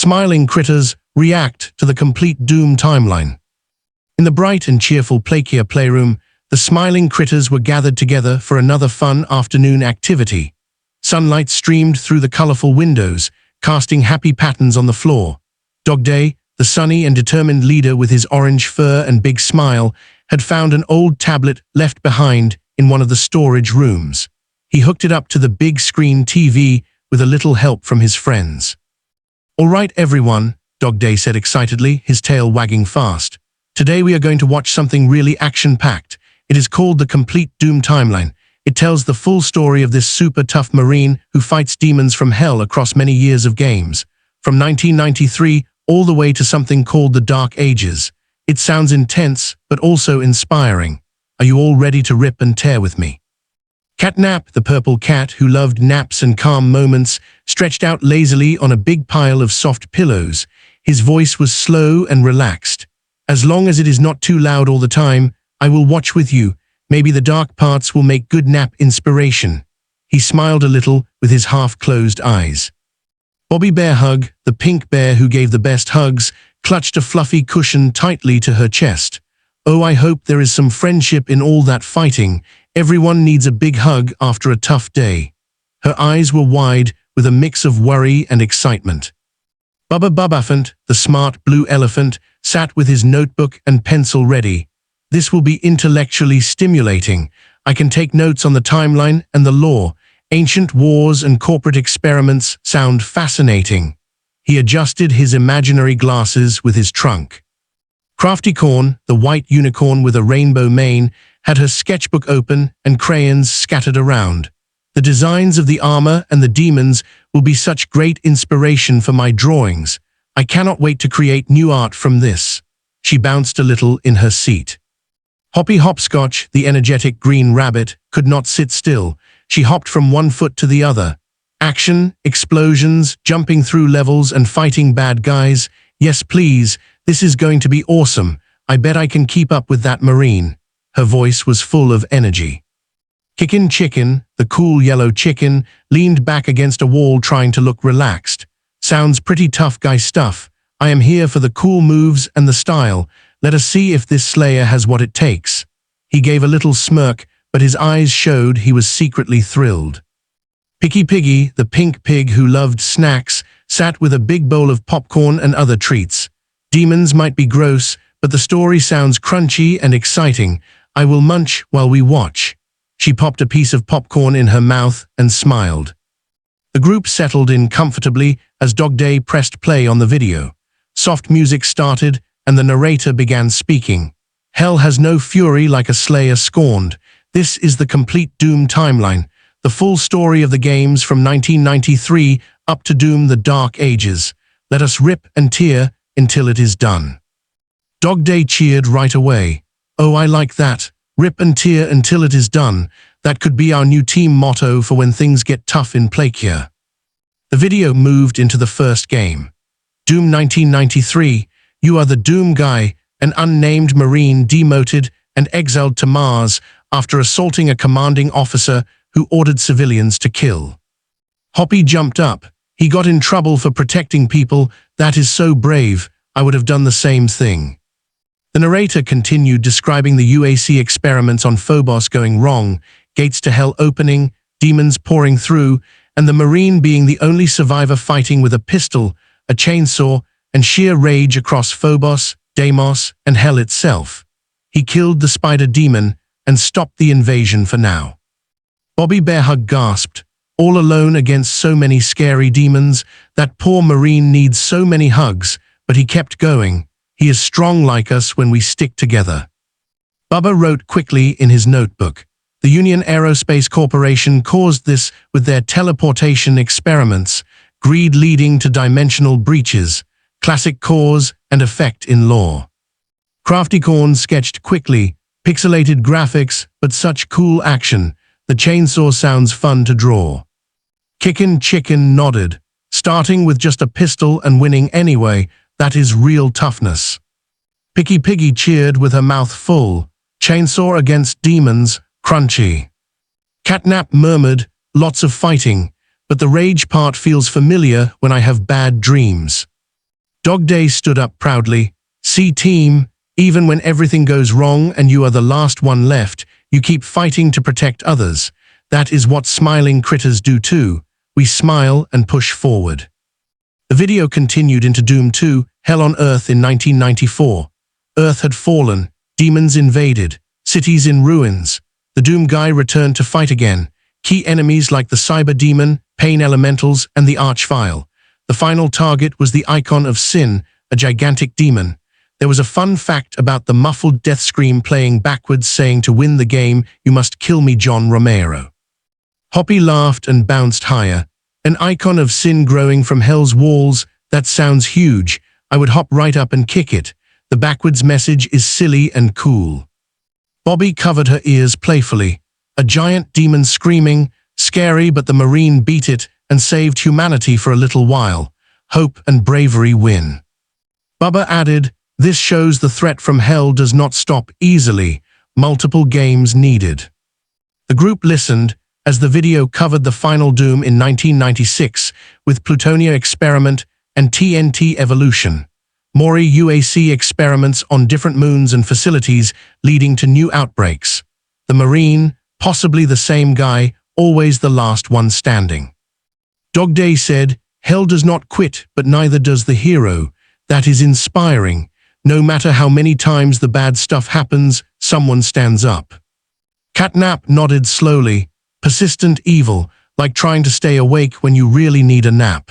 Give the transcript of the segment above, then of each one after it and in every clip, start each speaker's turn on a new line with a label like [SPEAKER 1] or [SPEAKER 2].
[SPEAKER 1] Smiling critters react to the complete Doom timeline. In the bright and cheerful Plakia playroom, the smiling critters were gathered together for another fun afternoon activity. Sunlight streamed through the colorful windows, casting happy patterns on the floor. Dog Day, the sunny and determined leader with his orange fur and big smile, had found an old tablet left behind in one of the storage rooms. He hooked it up to the big screen TV with a little help from his friends. "All right, everyone," Dog Day said excitedly, his tail wagging fast. "Today we are going to watch something really action-packed. It is called the Complete Doom Timeline. It tells the full story of this super tough Marine who fights demons from hell across many years of games, from 1993 all the way to something called the Dark Ages. It sounds intense, but also inspiring. Are you all ready to rip and tear with me?" Catnap, the purple cat who loved naps and calm moments, stretched out lazily on a big pile of soft pillows. His voice was slow and relaxed. "As long as it is not too loud all the time, I will watch with you. Maybe the dark parts will make good nap inspiration." He smiled a little with his half-closed eyes. Bobby Bear Hug, the pink bear who gave the best hugs, clutched a fluffy cushion tightly to her chest. "Oh, I hope there is some friendship in all that fighting. Everyone needs a big hug after a tough day." Her eyes were wide with a mix of worry and excitement. Bubba Bubaphant, the smart blue elephant, sat with his notebook and pencil ready. "This will be intellectually stimulating. I can take notes on the timeline and the lore. Ancient wars and corporate experiments sound fascinating." He adjusted his imaginary glasses with his trunk. Crafty Corn, the white unicorn with a rainbow mane, had her sketchbook open and crayons scattered around. "The designs of the armor and the demons will be such great inspiration for my drawings. I cannot wait to create new art from this." She bounced a little in her seat. Hoppy Hopscotch, the energetic green rabbit, could not sit still. She hopped from one foot to the other. "Action, explosions, jumping through levels and fighting bad guys. Yes, please. This is going to be awesome. I bet I can keep up with that Marine." Her voice was full of energy. Kickin' Chicken, the cool yellow chicken, leaned back against a wall trying to look relaxed. "Sounds pretty tough guy stuff. I am here for the cool moves and the style. Let us see if this Slayer has what it takes." He gave a little smirk, but his eyes showed he was secretly thrilled. Picky Piggy, the pink pig who loved snacks, sat with a big bowl of popcorn and other treats. "Demons might be gross, but the story sounds crunchy and exciting. I will munch while we watch." She popped a piece of popcorn in her mouth and smiled. The group settled in comfortably as Dog Day pressed play on the video. Soft music started, and the narrator began speaking. "Hell has no fury like a Slayer scorned. This is the Complete Doom Timeline, the full story of the games from 1993 up to Doom the Dark Ages. Let us rip and tear until it is done." Dog Day cheered right away. "Oh, I like that. Rip and tear until it is done. That could be our new team motto for when things get tough in Plakia." The video moved into the first game. Doom 1993, you are the Doom guy, an unnamed Marine demoted and exiled to Mars after assaulting a commanding officer who ordered civilians to kill. Hoppy jumped up. "He got in trouble for protecting people. That is so brave. I would have done the same thing." The narrator continued describing the UAC experiments on Phobos going wrong, gates to hell opening, demons pouring through, and the Marine being the only survivor fighting with a pistol, a chainsaw, and sheer rage across Phobos, Deimos, and hell itself. He killed the spider demon and stopped the invasion for now. Bobby Bear Hug gasped. "All alone against so many scary demons. That poor Marine needs so many hugs," but he kept going. "He is strong like us when we stick together." Bubba wrote quickly in his notebook. "The Union Aerospace Corporation caused this with their teleportation experiments, greed leading to dimensional breaches, classic cause and effect in lore." Crafty Corn sketched quickly, pixelated graphics, but such cool action. The chainsaw sounds fun to draw. Kickin' Chicken nodded. "Starting with just a pistol and winning anyway, that is real toughness." Picky Piggy cheered with her mouth full. "Chainsaw against demons, crunchy." Catnap murmured, "Lots of fighting, but the rage part feels familiar when I have bad dreams." Dog Day stood up proudly. See, team, even when everything goes wrong and you are the last one left, you keep fighting to protect others. That is what smiling critters do too. We smile and push forward. The video continued into Doom 2, Hell on Earth in 1994. Earth had fallen, demons invaded, cities in ruins. The Doom guy returned to fight again. Key enemies like the Cyber Demon, Pain Elementals, and the Archvile. The final target was the Icon of Sin, a gigantic demon. There was a fun fact about the muffled death scream playing backwards saying to win the game, you must kill me, John Romero. Hoppy laughed and bounced higher. An Icon of Sin growing from hell's walls, that sounds huge. I would hop right up and kick it. The backwards message is silly and cool. Bobby covered her ears playfully. A giant demon screaming, scary, but the Marine beat it and saved humanity for a little while. Hope and bravery win. Bubba added, this shows the threat from hell does not stop easily. Multiple games needed. The group listened as the video covered the final Doom in 1996 with Plutonia Experiment and TNT Evolution. Mori UAC experiments on different moons and facilities leading to new outbreaks. The Marine, possibly the same guy, always the last one standing. Dog Day said, hell does not quit, but neither does the hero. That is inspiring. No matter how many times the bad stuff happens, someone stands up. Catnap nodded slowly. Persistent evil, like trying to stay awake when you really need a nap.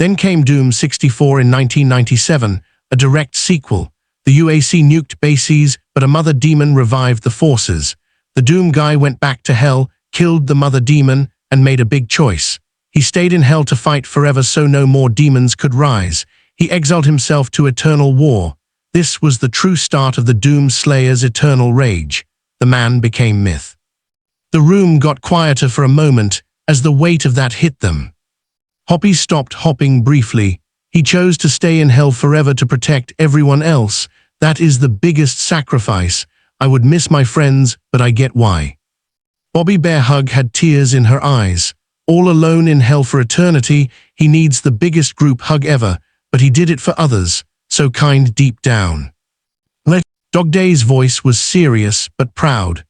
[SPEAKER 1] Then came Doom 64 in 1997, a direct sequel. The UAC nuked bases, but a mother demon revived the forces. The Doom guy went back to hell, killed the mother demon, and made a big choice. He stayed in hell to fight forever so no more demons could rise. He exiled himself to eternal war. This was the true start of the Doom Slayer's eternal rage. The man became myth. The room got quieter for a moment as the weight of that hit them. Hoppy stopped hopping briefly. He chose to stay in hell forever to protect everyone else. That is the biggest sacrifice. I would miss my friends, but I get why. Bobby Bear Hug had tears in her eyes. All alone in hell for eternity, he needs the biggest group hug ever, but he did it for others, so kind deep down. Dog Day's voice was serious but proud.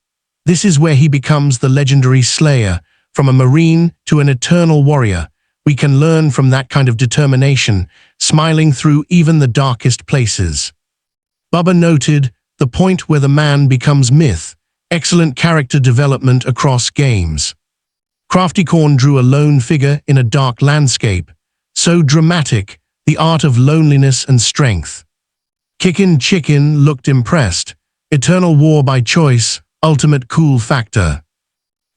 [SPEAKER 1] This is where he becomes the legendary Slayer. From a Marine to an eternal warrior, we can learn from that kind of determination, smiling through even the darkest places. Bubba noted, the point where the man becomes myth. Excellent character development across games. Crafty Corn drew a lone figure in a dark landscape. So dramatic, the art of loneliness and strength. Kickin' Chicken looked impressed. Eternal war by choice, ultimate cool factor.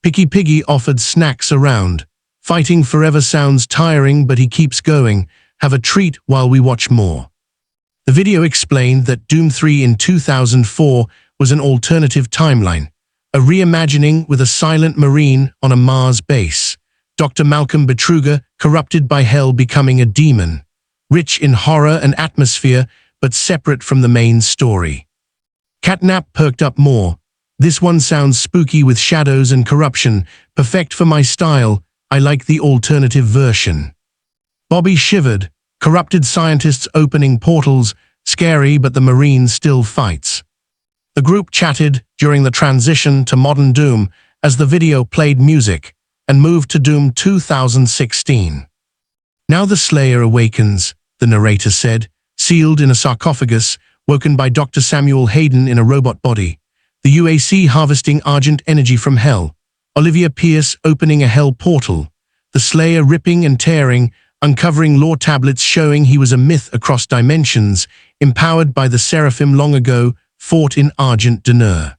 [SPEAKER 1] Picky Piggy offered snacks around. Fighting forever sounds tiring, but he keeps going. Have a treat while we watch more. The video explained that Doom 3 in 2004 was an alternative timeline. A reimagining with a silent Marine on a Mars base. Dr. Malcolm Betruger, corrupted by hell, becoming a demon. Rich in horror and atmosphere, but separate from the main story. Catnap perked up more. This one sounds spooky with shadows and corruption, perfect for my style. I like the alternative version. Bobby shivered. Corrupted scientists opening portals, scary, but the Marine still fights. The group chatted during the transition to modern Doom as the video played music and moved to Doom 2016. Now the Slayer awakens, the narrator said, sealed in a sarcophagus, woken by Dr. Samuel Hayden in a robot body. The UAC harvesting Argent energy from hell. Olivia Pierce opening a hell portal. The Slayer ripping and tearing, uncovering lore tablets showing he was a myth across dimensions, empowered by the Seraphim long ago, fought in Argent D'Nur.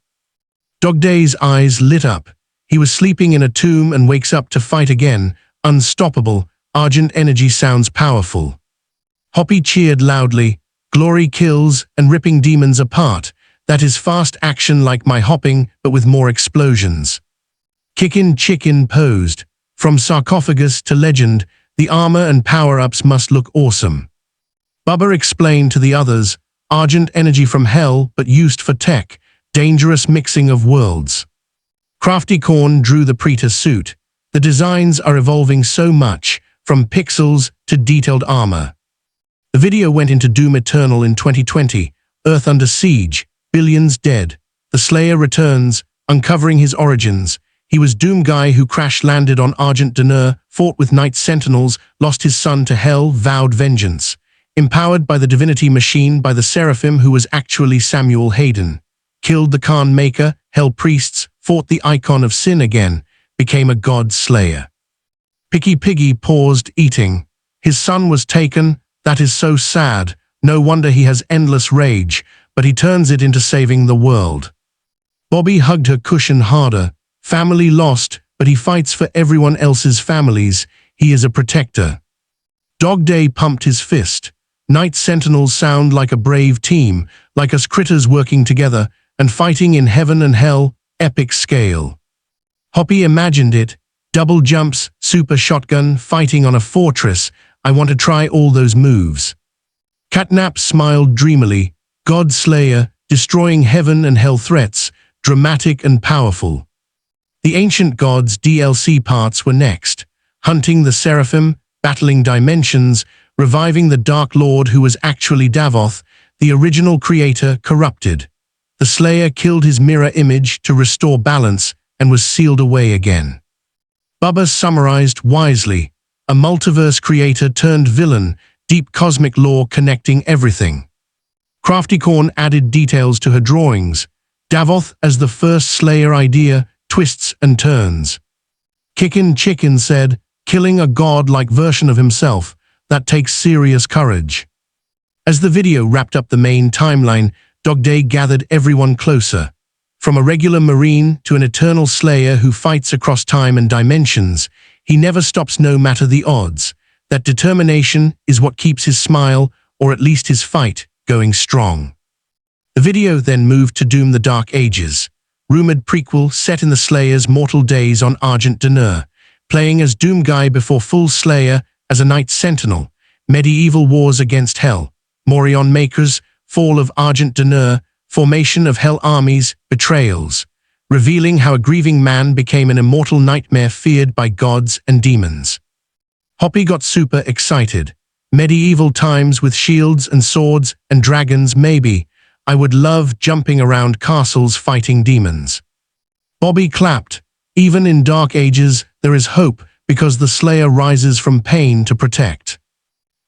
[SPEAKER 1] Dog Day's eyes lit up. He was sleeping in a tomb and wakes up to fight again, unstoppable. Argent energy sounds powerful. Hoppy cheered loudly. Glory kills and ripping demons apart. That is fast action like my hopping, but with more explosions. Kickin' Chicken posed. From sarcophagus to legend, the armor and power-ups must look awesome. Bubba explained to the others, Argent energy from hell, but used for tech. Dangerous mixing of worlds. Crafty Corn drew the Pretor suit. The designs are evolving so much, from pixels to detailed armor. The The video went into Doom Eternal in 2020, Earth under siege, billions dead. The Slayer returns, uncovering his origins. He was Doom guy who crash-landed on Argent D'Nur, fought with Night Sentinels, lost his son to hell, vowed vengeance. Empowered by the divinity machine by the Seraphim who was actually Samuel Hayden. Killed the Khan Maker, hell priests, fought the icon of sin again, became a god slayer. Picky Piggy paused eating. His son was taken. That is so sad. No wonder he has endless rage, but he turns it into saving the world. Bobby hugged her cushion harder. Family lost, but he fights for everyone else's families. He is a protector. Dog Day pumped his fist. Night Sentinels sound like a brave team, like us critters working together and fighting in heaven and hell, epic scale. Hoppy imagined it. Double jumps, super shotgun, fighting on a fortress. I want to try all those moves. Catnap smiled dreamily. God Slayer, destroying heaven and hell threats, dramatic and powerful. The Ancient Gods DLC parts were next. Hunting the Seraphim, battling dimensions, reviving the Dark Lord who was actually Davoth, the original creator corrupted. The Slayer killed his mirror image to restore balance and was sealed away again. Bubba summarized wisely. A multiverse creator turned villain, deep cosmic lore connecting everything. Craftycorn added details to her drawings. Davoth as the first Slayer idea, twists and turns. Kickin' Chicken said, killing a god-like version of himself, that takes serious courage. As the video wrapped up the main timeline, Dog Day gathered everyone closer. From a regular Marine to an eternal Slayer who fights across time and dimensions, he never stops no matter the odds. That determination is what keeps his smile, or at least his fight, going strong. The video then moved to Doom the Dark Ages, rumored prequel set in the Slayer's mortal days on Argent D'Nur, playing as Doom Guy before full Slayer as a Night Sentinel, medieval wars against Hell, Morion Makers, fall of Argent D'Nur, formation of Hell armies, betrayals, revealing how a grieving man became an immortal nightmare feared by gods and demons. Hoppy got super excited. Medieval times with shields and swords and dragons maybe. I would love jumping around castles fighting demons. Bobby clapped. Even in Dark Ages, there is hope because the Slayer rises from pain to protect.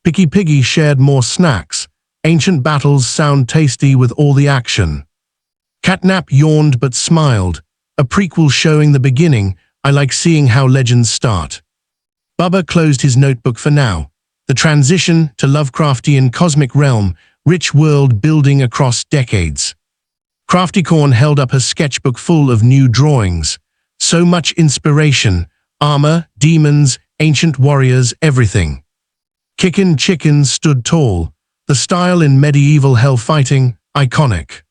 [SPEAKER 1] Picky Piggy shared more snacks. Ancient battles sound tasty with all the action. Catnap yawned but smiled. A prequel showing the beginning. I like seeing how legends start. Bubba closed his notebook for now. The transition to Lovecraftian cosmic realm, rich world building across decades. Craftycorn held up her sketchbook full of new drawings. So much inspiration. Armor, demons, ancient warriors, everything. Kickin' Chicken stood tall. The style in medieval hell fighting, iconic.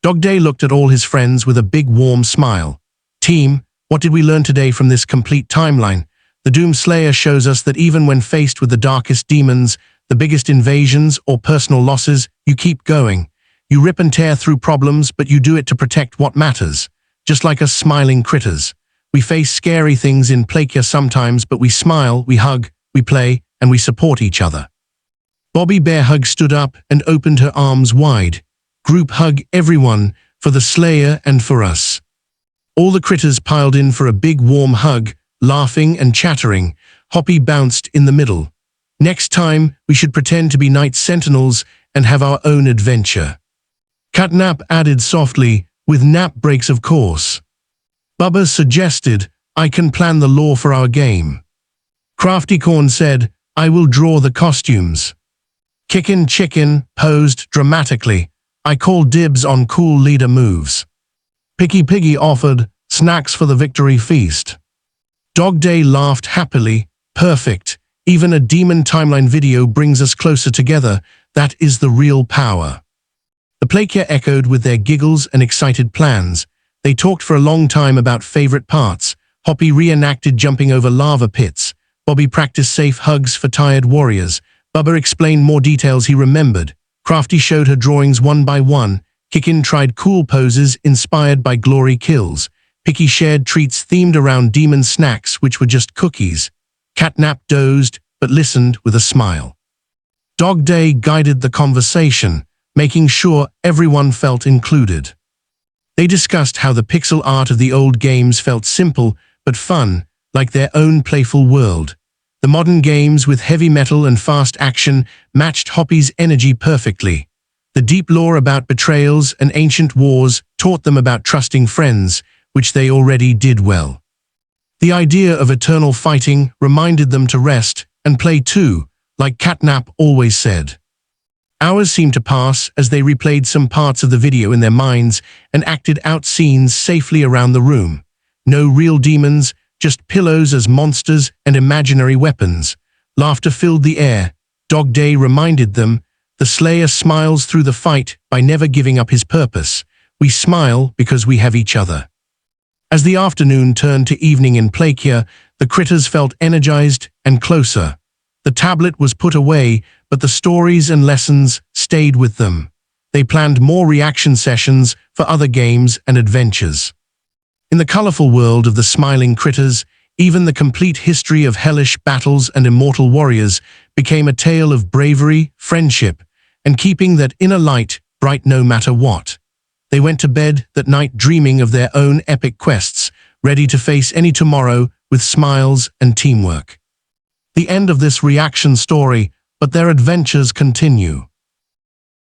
[SPEAKER 1] Dog Day looked at all his friends with a big warm smile. Team, what did we learn today from this complete timeline? The Doom Slayer shows us that even when faced with the darkest demons, the biggest invasions or personal losses, you keep going. You rip and tear through problems, but you do it to protect what matters. Just like us smiling critters. We face scary things in Plakia sometimes, but we smile, we hug, we play, and we support each other. Bobby Bear Hug stood up and opened her arms wide. Group hug everyone, for the Slayer and for us. All the critters piled in for a big warm hug, laughing and chattering. Hoppy bounced in the middle. Next time, we should pretend to be Night Sentinels and have our own adventure. Catnap added softly, with nap breaks of course. Bubba suggested, I can plan the lore for our game. Craftycorn said, I will draw the costumes. Kickin' Chicken posed dramatically. I call dibs on cool leader moves. Picky Piggy offered, snacks for the victory feast. Dog Day laughed happily. Perfect. Even a demon timeline video brings us closer together. That is the real power. The Plakia echoed with their giggles and excited plans. They talked for a long time about favorite parts. Hoppy reenacted jumping over lava pits. Bobby practiced safe hugs for tired warriors. Bubba explained more details he remembered. Crafty showed her drawings one by one. Kickin' tried cool poses inspired by glory kills. Picky shared treats themed around demon snacks, which were just cookies. Catnap dozed, but listened with a smile. Dog Day guided the conversation, making sure everyone felt included. They discussed how the pixel art of the old games felt simple but fun, like their own playful world. The modern games with heavy metal and fast action matched Hoppy's energy perfectly. The deep lore about betrayals and ancient wars taught them about trusting friends, which they already did well. The idea of eternal fighting reminded them to rest and play too, like Catnap always said. Hours seemed to pass as they replayed some parts of the video in their minds and acted out scenes safely around the room. No real demons, just pillows as monsters and imaginary weapons. Laughter filled the air. Dog Day reminded them, the Slayer smiles through the fight by never giving up his purpose. We smile because we have each other. As the afternoon turned to evening in Plakia, the critters felt energized and closer. The tablet was put away, but the stories and lessons stayed with them. They planned more reaction sessions for other games and adventures. In the colorful world of the smiling critters, even the complete history of hellish battles and immortal warriors became a tale of bravery, friendship, and keeping that inner light bright no matter what. They went to bed that night dreaming of their own epic quests, ready to face any tomorrow with smiles and teamwork. The end of this reaction story, but their adventures continue.